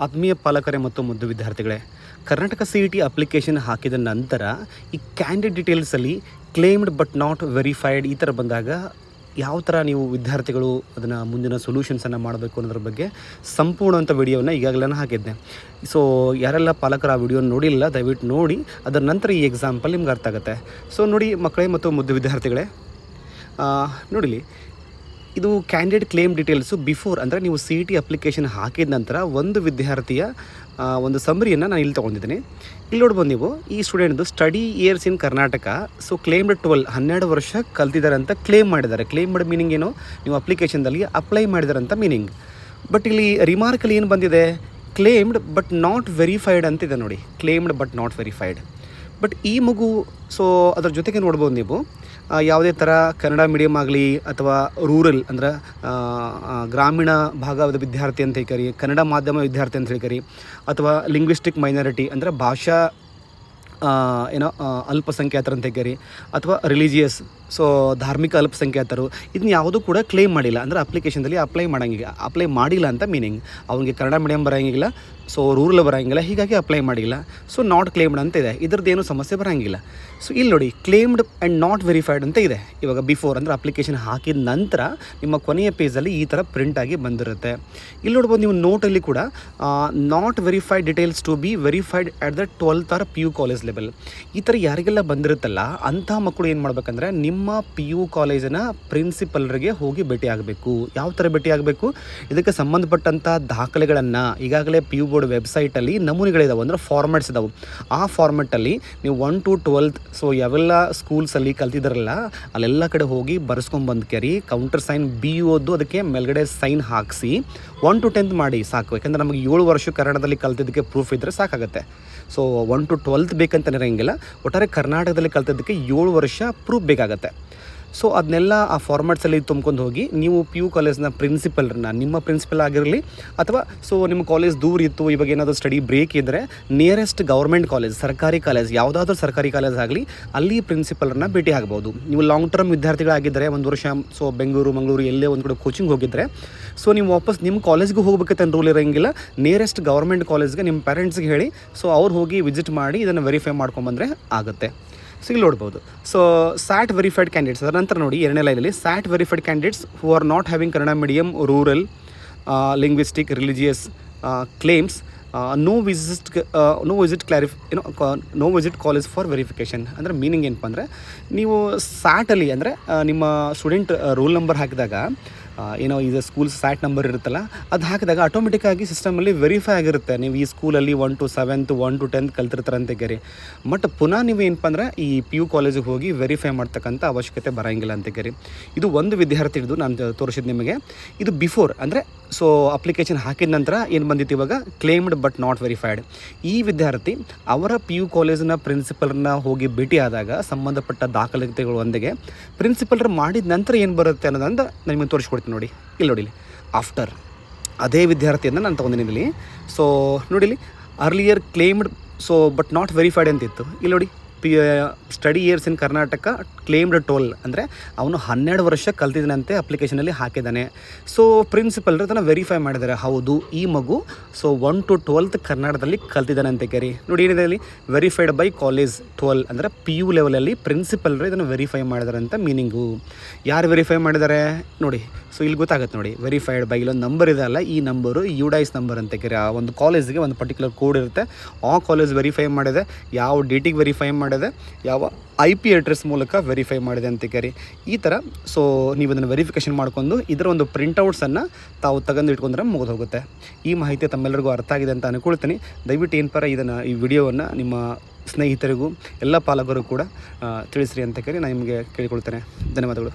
ಆತ್ಮೀಯ ಪಾಲಕರೇ ಮತ್ತು ಮುದ್ದು ವಿದ್ಯಾರ್ಥಿಗಳೇ, ಕರ್ನಾಟಕ CET ಅಪ್ಲಿಕೇಶನ್ ಹಾಕಿದ ನಂತರ ಈ ಕ್ಯಾಂಡಿಡೇಟ್ ಡೀಟೇಲ್ಸಲ್ಲಿ ಕ್ಲೇಮ್ಡ್ ಬಟ್ ನಾಟ್ ವೆರಿಫೈಡ್ ಈ ಥರ ಬಂದಾಗ ಯಾವ ಥರ ನೀವು ವಿದ್ಯಾರ್ಥಿಗಳು ಅದನ್ನು ಮುಂದಿನ ಸೊಲ್ಯೂಷನ್ಸನ್ನು ಮಾಡಬೇಕು ಅನ್ನೋದ್ರ ಬಗ್ಗೆ ಸಂಪೂರ್ಣವಂಥ ವಿಡಿಯೋನ ಈಗಾಗಲೇ ಹಾಕಿದ್ದೆ. ಸೊ ಯಾರೆಲ್ಲ ಪಾಲಕರು ಆ ವಿಡಿಯೋನ ನೋಡಿಲ್ಲ ದಯವಿಟ್ಟು ನೋಡಿ, ಅದರ ನಂತರ ಈ ಎಕ್ಸಾಂಪಲ್ ನಿಮ್ಗೆ ಅರ್ಥ ಆಗುತ್ತೆ. ಸೊ ನೋಡಿ ಮಕ್ಕಳೇ ಮತ್ತು ಮುದ್ದು ವಿದ್ಯಾರ್ಥಿಗಳೇ, ನೋಡಿಲಿ ಇದು ಕ್ಯಾಂಡಿಡೇಟ್ ಕ್ಲೇಮ್ ಡೀಟೇಲ್ಸು ಬಿಫೋರ್ ಅಂದರೆ ನೀವು CET ಅಪ್ಲಿಕೇಶನ್ ಹಾಕಿದ ನಂತರ ಒಂದು ವಿದ್ಯಾರ್ಥಿಯ ಒಂದು ಸಮ್ಮರಿಯನ್ನು ನಾನು ಇಲ್ಲಿ ತೊಗೊಂಡಿದ್ದೀನಿ. ಇಲ್ಲಿ ನೋಡ್ಬೋದು ನೀವು, ಈ ಸ್ಟೂಡೆಂಟ್ದು study years in Karnataka. So claimed 12 ವರ್ಷ ಕಲ್ತಿದ್ದಾರೆ ಅಂತ ಕ್ಲೇಮ್ ಮಾಡಿದ್ದಾರೆ. ಕ್ಲೇಮ್ಡ್ ಮೀನಿಂಗ್ ಏನು, ನೀವು ಅಪ್ಲಿಕೇಶನ್ದಲ್ಲಿ ಅಪ್ಲೈ ಮಾಡಿದ್ದಾರೆ ಅಂತ ಮೀನಿಂಗ್. ಬಟ್ ಇಲ್ಲಿ ರಿಮಾರ್ಕಲ್ಲಿ ಏನು ಬಂದಿದೆ, ಕ್ಲೇಮ್ಡ್ ಬಟ್ ನಾಟ್ ವೆರಿಫೈಡ್ ಅಂತಿದೆ ನೋಡಿ. Claimed but not verified. But ಈ ಮಗು ಸೊ ಅದ್ರ ಜೊತೆಗೆ ನೋಡ್ಬೋದು ನೀವು, ಯಾವುದೇ ಥರ ಕನ್ನಡ ಮೀಡಿಯಮ್ ಆಗಲಿ ಅಥವಾ ರೂರಲ್ ಅಂದ್ರೆ ಗ್ರಾಮೀಣ ಭಾಗದ ವಿದ್ಯಾರ್ಥಿ ಅಂತ ಹೇಳ್ಕರಿ, ಕನ್ನಡ ಮಾಧ್ಯಮ ವಿದ್ಯಾರ್ಥಿ ಅಂತ ಹೇಳ್ಕರಿ, ಅಥವಾ ಲಿಂಗ್ವಿಸ್ಟಿಕ್ ಮೈನಾರಿಟಿ ಅಂದರೆ ಭಾಷಾ ಅಲ್ಪಸಂಖ್ಯಾತರು ಅಂತ ಹೇಳ್ಕರಿ, ಅಥವಾ ರಿಲಿಜಿಯಸ್ ಸೊ ಧಾರ್ಮಿಕ ಅಲ್ಪಸಂಖ್ಯಾತರು, ಇದನ್ನ ಯಾವುದೂ ಕೂಡ ಕ್ಲೇಮ್ ಮಾಡಿಲ್ಲ. ಅಂದರೆ ಅಪ್ಲಿಕೇಶನ್ದಲ್ಲಿ ಅಪ್ಲೈ ಮಾಡಿಲ್ಲ ಅಂತ ಮೀನಿಂಗ್. ಅವನಿಗೆ ಕನ್ನಡ ಮೀಡಿಯಮ್ ಬರೋಂಗಿಲ್ಲ, ಸೊ ರೂರಲ್ ಬರೋಂಗಿಲ್ಲ, ಹೀಗಾಗಿ ಅಪ್ಲೈ ಮಾಡಿಲ್ಲ. ಸೊ ನಾಟ್ ಕ್ಲೇಮ್ಡ್ ಅಂತ ಇದೆ, ಇದ್ರದ್ದೇನು ಸಮಸ್ಯೆ ಬರೋಂಗಿಲ್ಲ. ಸೊ ಇಲ್ಲಿ ನೋಡಿ ಕ್ಲೇಮ್ಡ್ ಆ್ಯಂಡ್ ನಾಟ್ ವೆರಿಫೈಡ್ ಅಂತ ಇದೆ. ಇವಾಗ ಬಿಫೋರ್ ಅಂದರೆ ಅಪ್ಲಿಕೇಶನ್ ಹಾಕಿದ ನಂತರ ನಿಮ್ಮ ಕೊನೆಯ ಪೇಜಲ್ಲಿ ಈ ಥರ ಪ್ರಿಂಟಾಗಿ ಬಂದಿರುತ್ತೆ. ಇಲ್ಲಿ ನೋಡ್ಬೋದು ನೀವು ನೋಟಲ್ಲಿ ಕೂಡ not verified details to be verified at the 12th or PU college level. ಈ ಥರ ಯಾರಿಗೆಲ್ಲ ಬಂದಿರುತ್ತಲ್ಲ ಅಂಥ ಮಕ್ಕಳು ಏನು ಮಾಡಬೇಕಂದ್ರೆ ನಿಮ್ಮ PU ಕಾಲೇಜಿನ ಪ್ರಿನ್ಸಿಪಲ್ರಿಗೆ ಹೋಗಿ ಭೇಟಿ ಆಗಬೇಕು. ಯಾವ ಥರ ಭೇಟಿ ಆಗಬೇಕು, ಇದಕ್ಕೆ ಸಂಬಂಧಪಟ್ಟಂಥ ದಾಖಲೆಗಳನ್ನು ಈಗಾಗಲೇ PU ಬೋರ್ಡ್ ವೆಬ್ಸೈಟಲ್ಲಿ ನಮೂನೆಗಳಿದಾವೆ, ಅಂದರೆ ಫಾರ್ಮ್ಯಾಟ್ಸ್ ಇದಾವೆ. ಆ ಫಾರ್ಮ್ಯಾಟಲ್ಲಿ ನೀವು 1 to 12th ಸೊ ಯಾವೆಲ್ಲ ಸ್ಕೂಲ್ಸಲ್ಲಿ ಕಲ್ತಿದ್ದಾರಲ್ಲ ಅಲ್ಲೆಲ್ಲ ಕಡೆ ಹೋಗಿ ಬರ್ಸ್ಕೊಂಬಂದು ಕೆರಿ ಕೌಂಟರ್ ಸೈನ್ BUದು ಅದಕ್ಕೆ ಮೇಲ್ಗಡೆ ಸೈನ್ ಹಾಕಿಸಿ 1 to 10th ಮಾಡಿ ಸಾಕು. ಯಾಕಂದರೆ ನಮಗೆ 7 ವರ್ಷ ಕನ್ನಡದಲ್ಲಿ ಕಲ್ತಿದ್ದಕ್ಕೆ ಪ್ರೂಫ್ ಇದ್ದರೆ ಸಾಕಾಗುತ್ತೆ. ಸೊ 1 to 12th ಬೇಕಂತ ಇರೋಂಗಿಲ್ಲ, ಒಟ್ಟಾರೆ ಕರ್ನಾಟಕದಲ್ಲಿ ಕಲ್ತಿದ್ದಕ್ಕೆ 7 ವರ್ಷ ಪ್ರೂಫ್ ಬೇಕಾಗತ್ತೆ. ಸೊ ಅದನ್ನೆಲ್ಲ ಆ ಫಾರ್ಮ್ಯಾಟ್ಸಲ್ಲಿ ತುಂಬ್ಕೊಂಡು ಹೋಗಿ ನೀವು PU ಕಾಲೇಜ್ನ ಪ್ರಿನ್ಸಿಪಲ್ರನ್ನ, ನಿಮ್ಮ ಪ್ರಿನ್ಸಿಪಲ್ ಆಗಿರಲಿ ಅಥವಾ ಸೊ ನಿಮ್ಮ ಕಾಲೇಜ್ ದೂರ ಇತ್ತು, ಇವಾಗ ಏನಾದರೂ ಸ್ಟಡಿ ಬ್ರೇಕ್ ಇದ್ದರೆ ನಿಯರೆಸ್ಟ್ ಗೌರ್ಮೆಂಟ್ ಕಾಲೇಜ್, ಸರ್ಕಾರಿ ಕಾಲೇಜ್, ಯಾವುದಾದ್ರೂ ಸರ್ಕಾರಿ ಕಾಲೇಜ್ ಆಗಲಿ ಅಲ್ಲಿ ಪ್ರಿನ್ಸಿಪಲ್ರನ್ನ ಭೇಟಿ ಆಗ್ಬೋದು. ನೀವು ಲಾಂಗ್ ಟರ್ಮ್ ವಿದ್ಯಾರ್ಥಿಗಳಾಗಿದ್ದರೆ 1 ವರ್ಷ ಸೊ ಬೆಂಗಳೂರು ಮಂಗಳೂರು ಎಲ್ಲೇ ಒಂದು ಕಡೆ ಕೋಚಿಂಗ್ ಹೋಗಿದ್ದರೆ ಸೊ ನೀವು ವಾಪಸ್ ನಿಮ್ಮ ಕಾಲೇಜ್ಗೆ ಹೋಗ್ಬೇಕಂತ ರೂಲ್ ಇರೋಂಗಿಲ್ಲ. ನಿಯರೆಸ್ಟ್ ಗೌರ್ಮೆಂಟ್ ಕಾಲೇಜ್ಗೆ ನಿಮ್ಮ ಪೇರೆಂಟ್ಸ್ಗೆ ಹೇಳಿ ಸೊ ಅವ್ರು ಹೋಗಿ ವಿಸಿಟ್ ಮಾಡಿ ಇದನ್ನು ವೆರಿಫೈ ಮಾಡ್ಕೊಂಬಂದರೆ ಆಗುತ್ತೆ. ಸೊ ಇಲ್ಲಿ ನೋಡ್ಬೋದು. ಸೊ SAT ವೆರಿಫೈಡ್ ಕ್ಯಾಂಡಿಡೇಟ್ಸ್, ಅದರ ನಂತರ ನೋಡಿ 2ನೇ ಲೈನಲ್ಲಿ SAT verified candidates who are not having Kannada medium, rural, linguistic, religious claims no visit college for verification. ಅಂದರೆ ಮೀನಿಂಗ್ ಏನಪ್ಪ ಅಂದರೆ, ನೀವು SATಲ್ಲಿ ಅಂದರೆ ನಿಮ್ಮ ಸ್ಟೂಡೆಂಟ್ ರೋಲ್ ನಂಬರ್ ಹಾಕಿದಾಗ ಏನೋ ಇದು ಸ್ಕೂಲ್ SAT ನಂಬರ್ ಇರುತ್ತಲ್ಲ ಅದು ಹಾಕಿದಾಗ ಆಟೋಮೆಟಿಕ್ಕಾಗಿ ಸಿಸ್ಟಮಲ್ಲಿ ವೆರಿಫೈ ಆಗಿರುತ್ತೆ. ನೀವು ಈ ಸ್ಕೂಲಲ್ಲಿ 1 to 7th 1 to 10th ಕಲ್ತಿರ್ತಾರೆ ಅಂತ ಕೇರಿ. ಬಟ್ ಪುನಃ ನೀವು ಏನಪ್ಪ ಅಂದರೆ ಈ PU ಕಾಲೇಜಿಗೆ ಹೋಗಿ ವೆರಿಫೈ ಮಾಡ್ತಕ್ಕಂಥ ಅವಶ್ಯಕತೆ ಬರೋಂಗಿಲ್ಲ ಅಂತ ಕೇರಿ. ಇದು ಒಂದು ವಿದ್ಯಾರ್ಥಿ ಹಿಡಿದು ನಾನು ತೋರಿಸಿದ ನಿಮಗೆ. ಇದು ಬಿಫೋರ್ ಅಂದರೆ ಸೊ ಅಪ್ಲಿಕೇಶನ್ ಹಾಕಿದ ನಂತರ ಏನು ಬಂದಿತ್ತು, ಇವಾಗ ಕ್ಲೇಮ್ಡ್ ಬಟ್ ನಾಟ್ ವೆರಿಫೈಡ್. ಈ ವಿದ್ಯಾರ್ಥಿ ಅವರ PU ಕಾಲೇಜಿನ ಪ್ರಿನ್ಸಿಪಲ್ರನ್ನ ಹೋಗಿ ಭೇಟಿ ಆದಾಗ ಸಂಬಂಧಪಟ್ಟ ದಾಖಲಾತಿಗಳು ಒಂದಿಗೆ ಪ್ರಿನ್ಸಿಪಲ್ರು ಮಾಡಿದ ನಂತರ ಏನು ಬರುತ್ತೆ ಅನ್ನೋದಂತ ನಾನು ನಿಮಗೆ ತೋರಿಸ್ಕೊಡ್ತೀನಿ ನೋಡಿ. ಇಲ್ಲಿ ನೋಡಿಲಿ, ಆಫ್ಟರ್ ಅದೇ ವಿದ್ಯಾರ್ಥಿಯನ್ನು ನಾನು ತೊಗೊಂಡಿನಿ ಇಲ್ಲಿ. ಸೊ ನೋಡಿಲಿ, earlier claimed so but not verified ಅಂತಿತ್ತು. ಇಲ್ಲಿ ನೋಡಿ, study years in Karnataka claimed 12 ಅಂದರೆ ಅವನು 12 ವರ್ಷ ಕಲ್ತಿದ್ದಾನಂತೆ, ಅಪ್ಲಿಕೇಶನಲ್ಲಿ ಹಾಕಿದ್ದಾನೆ. ಸೊ ಪ್ರಿನ್ಸಿಪಲ್ರು ಅದನ್ನು ವೆರಿಫೈ ಮಾಡಿದ್ದಾರೆ, ಹೌದು ಈ ಮಗು ಸೊ 1 to 12th ಕನ್ನಡದಲ್ಲಿ ಕಲ್ತಿದ್ದಾನೆ ಅಂತ ಕೇರಿ. ನೋಡಿ ಏನಿದೆ ಇಲ್ಲಿ, ವೆರಿಫೈಡ್ ಬೈ ಕಾಲೇಜ್ 12 ಅಂದರೆ PU ಲೆವೆಲಲ್ಲಿ ಪ್ರಿನ್ಸಿಪಲ್ರು ಇದನ್ನು ವೆರಿಫೈ ಮಾಡಿದ್ದಾರೆ ಅಂತ ಮೀನಿಂಗು. ಯಾರು ವೆರಿಫೈ ಮಾಡಿದ್ದಾರೆ ನೋಡಿ, ಸೊ ಇಲ್ಲಿ ಗೊತ್ತಾಗುತ್ತೆ ನೋಡಿ, ವೆರಿಫೈಡ್ ಬೈ ಇಲ್ಲೊಂದು ನಂಬರ್ ಇದೆ ಅಲ್ಲ, ಈ ನಂಬರು UDIS ನಂಬರ್ ಅಂತ ಕೇರಿ. ಆ ಒಂದು ಕಾಲೇಜಿಗೆ ಒಂದು ಪರ್ಟಿಕ್ಯುಲರ್ ಕೋಡ್ ಇರುತ್ತೆ, ಆ ಕಾಲೇಜ್ ವೆರಿಫೈ ಮಾಡಿದೆ, ಯಾವ ಡೇಟಿಗೆ ವೆರಿಫೈ ಮಾಡಿದೆ, ಯಾವ IP ಅಡ್ರೆಸ್ ಮೂಲಕ ವೆರಿಫೈ ಮಾಡಿದೆ ಅಂತ ಕೇರಿ. ಈ ಥರ ಸೊ ನೀವು ಅದನ್ನು ವೆರಿಫಿಕೇಷನ್ ಮಾಡ್ಕೊಂಡು ಇದರ ಒಂದು ಪ್ರಿಂಟೌಟ್ಸನ್ನು ತಾವು ತಗೊಂಡು ಇಟ್ಕೊಂಡ್ರೆ ಮುಗಿದು ಹೋಗುತ್ತೆ. ಈ ಮಾಹಿತಿ ತಮ್ಮೆಲ್ಲರಿಗೂ ಅರ್ಥ ಆಗಿದೆ ಅಂತ ಅನ್ಕೊಳ್ತೀನಿ. ದಯವಿಟ್ಟು ಏನಪ್ಪ ಈ ವಿಡಿಯೋವನ್ನು ನಿಮ್ಮ ಸ್ನೇಹಿತರಿಗೂ ಎಲ್ಲ ಪಾಲಕರು ಕೂಡ ತಿಳಿಸ್ರಿ ಅಂತ ಕೇಳಿ ನಾನು ನಿಮಗೆ ಕೇಳಿಕೊಳ್ತೇನೆ. ಧನ್ಯವಾದಗಳು.